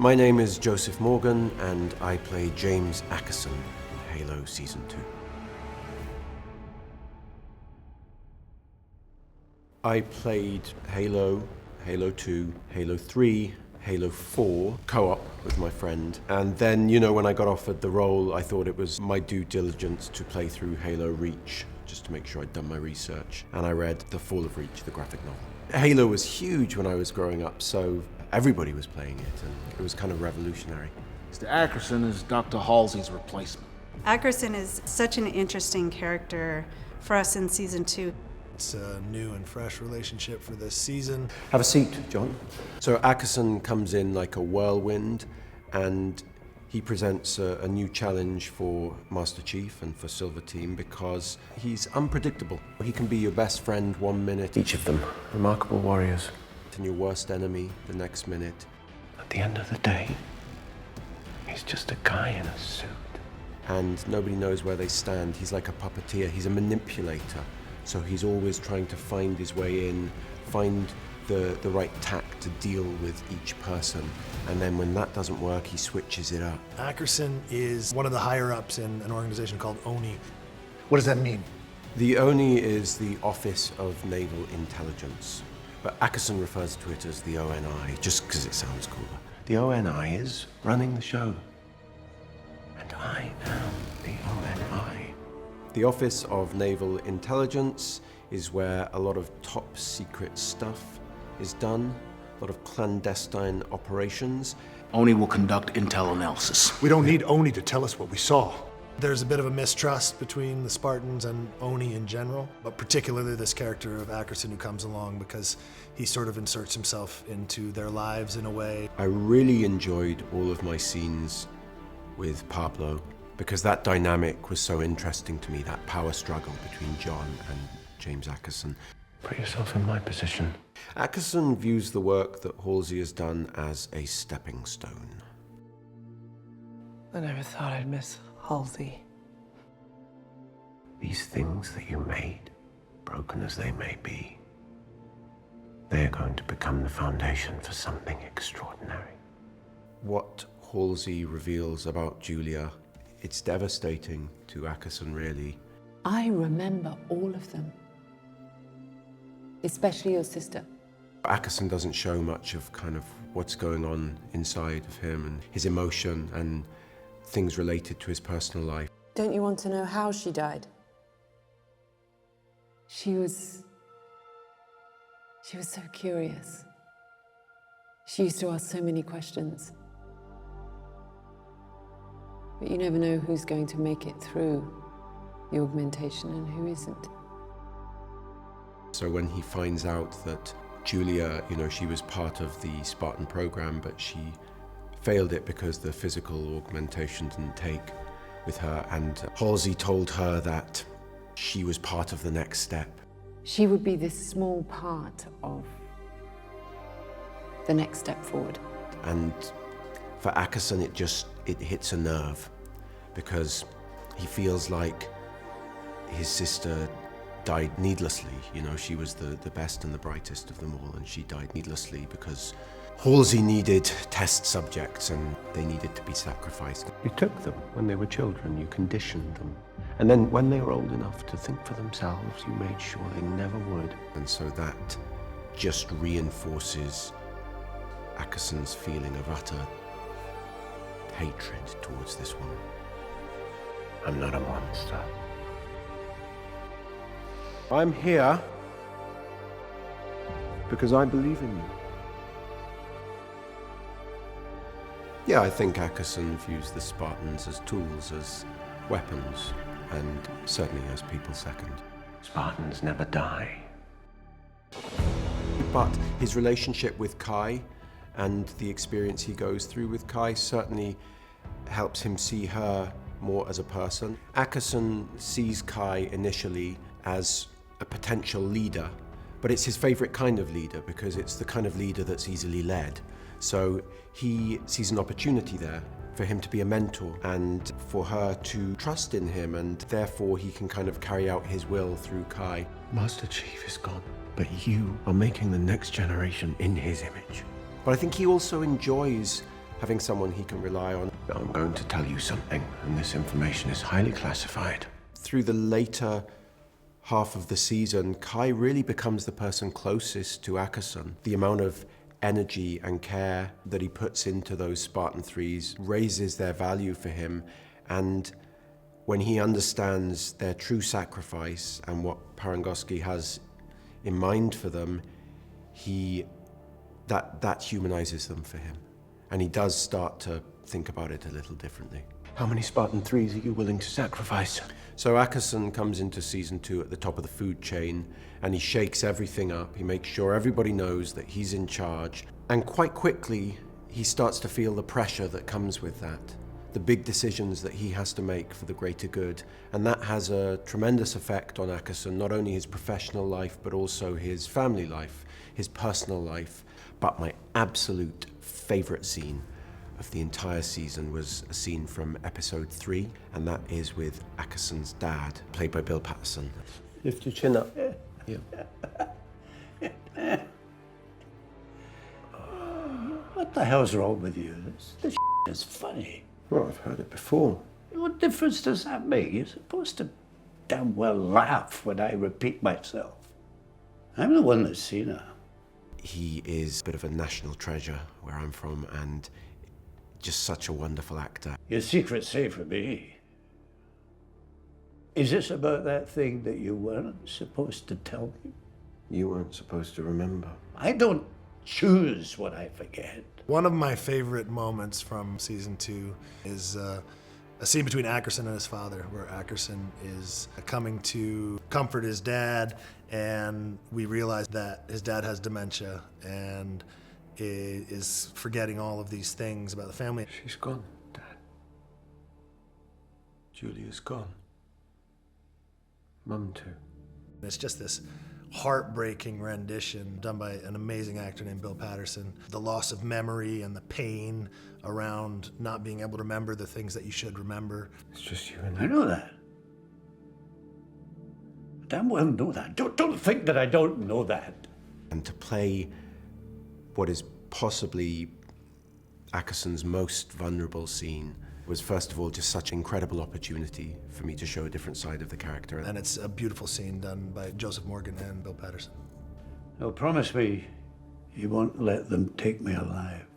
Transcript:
My name is Joseph Morgan, and I play James Ackerson in Halo Season 2. I played Halo, Halo 2, Halo 3, Halo 4, co-op with my friend. And then, when I got offered the role, I thought it was my due diligence to play through Halo Reach, just to make sure I'd done my research. And I read The Fall of Reach, the graphic novel. Halo was huge when I was growing up, so everybody was playing it, and it was kind of revolutionary. Mr. Ackerson is Dr. Halsey's replacement. Ackerson is such an interesting character for us in Season 2. It's a new and fresh relationship for this season. Have a seat, John. So Ackerson comes in like a whirlwind, and he presents a new challenge for Master Chief and for Silver Team because he's unpredictable. He can be your best friend one minute, each of them remarkable warriors, and your worst enemy the next minute. At the end of the day, he's just a guy in a suit. And nobody knows where they stand. He's like a puppeteer, he's a manipulator. So he's always trying to find his way in, find the right tack to deal with each person. And then when that doesn't work, he switches it up. Ackerson is one of the higher-ups in an organization called ONI. What does that mean? The ONI is the Office of Naval Intelligence, but Ackerson refers to it as the ONI, just because it sounds cooler. The ONI is running the show, and I am the ONI. The Office of Naval Intelligence is where a lot of top secret stuff is done, a lot of clandestine operations. ONI will conduct intel analysis. We don't need ONI to tell us what we saw. There's a bit of a mistrust between the Spartans and ONI in general, but particularly this character of Ackerson who comes along because he sort of inserts himself into their lives in a way. I really enjoyed all of my scenes with Pablo because that dynamic was so interesting to me, that power struggle between John and James Ackerson. Put yourself in my position. Ackerson views the work that Halsey has done as a stepping stone. I never thought I'd miss Halsey. These things that you made, broken as they may be, they're going to become the foundation for something extraordinary. What Halsey reveals about Julia, it's devastating to Ackerson, really. I remember all of them. Especially your sister. Ackerson doesn't show much of kind of what's going on inside of him and his emotion and things related to his personal life. Don't you want to know how she died? She was so curious. She used to ask so many questions. But you never know who's going to make it through the augmentation and who isn't. So when he finds out that Julia, she was part of the Spartan program, but she failed it because the physical augmentation didn't take with her, and Halsey told her that she was part of the next step. She would be this small part of the next step forward. And for Ackerson, it hits a nerve because he feels like his sister died needlessly. She was the best and the brightest of them all, and she died needlessly because Halsey needed test subjects and they needed to be sacrificed. You took them when they were children, you conditioned them. And then when they were old enough to think for themselves, you made sure they never would. And so that just reinforces Ackerson's feeling of utter hatred towards this woman. I'm not a monster. I'm here because I believe in you. Yeah, I think Ackerson views the Spartans as tools, as weapons, and certainly as people second. Spartans never die. But his relationship with Kai and the experience he goes through with Kai certainly helps him see her more as a person. Ackerson sees Kai initially as a potential leader, but it's his favorite kind of leader because it's the kind of leader that's easily led. So he sees an opportunity there for him to be a mentor and for her to trust in him, and therefore he can kind of carry out his will through Kai. Master Chief is gone, but you are making the next generation in his image. But I think he also enjoys having someone he can rely on. I'm going to tell you something, and this information is highly classified. Through the later half of the season, Kai really becomes the person closest to Ackerson. The amount of energy and care that he puts into those Spartan IIIs raises their value for him, and when he understands their true sacrifice and what Parangosky has in mind for them, that humanizes them for him. And he does start to think about it a little differently. How many Spartan IIIs are you willing to sacrifice? So Ackerson comes into season 2 at the top of the food chain, and he shakes everything up. He makes sure everybody knows that he's in charge. And quite quickly, he starts to feel the pressure that comes with that, the big decisions that he has to make for the greater good. And that has a tremendous effect on Ackerson, not only his professional life, but also his family life, his personal life. But my absolute favorite scene of the entire season was a scene from episode 3, and that is with Ackerson's dad, played by Bill Patterson. Lift your chin up. Yeah. What the hell's wrong with you? This is funny. Well, I've heard it before. What difference does that make? You're supposed to damn well laugh when I repeat myself. I'm the one that's seen her. He is a bit of a national treasure where I'm from, and just such a wonderful actor. Your secret's safe for me. Is this about that thing that you weren't supposed to tell me? You weren't supposed to remember. I don't choose what I forget. One of my favorite moments from season 2 is a scene between Ackerson and his father, where Ackerson is coming to comfort his dad, and we realize that his dad has dementia and is forgetting all of these things about the family. She's gone, Dad. Julia's gone. Mum too. It's just this heartbreaking rendition done by an amazing actor named Bill Patterson. The loss of memory and the pain around not being able to remember the things that you should remember. It's just you and I know that. I damn well know that. Don't think that I don't know that. And to play what is possibly Ackerson's most vulnerable scene was, first of all, just such an incredible opportunity for me to show a different side of the character. And it's a beautiful scene done by Joseph Morgan and Bill Patterson. Now promise me you won't let them take me alive.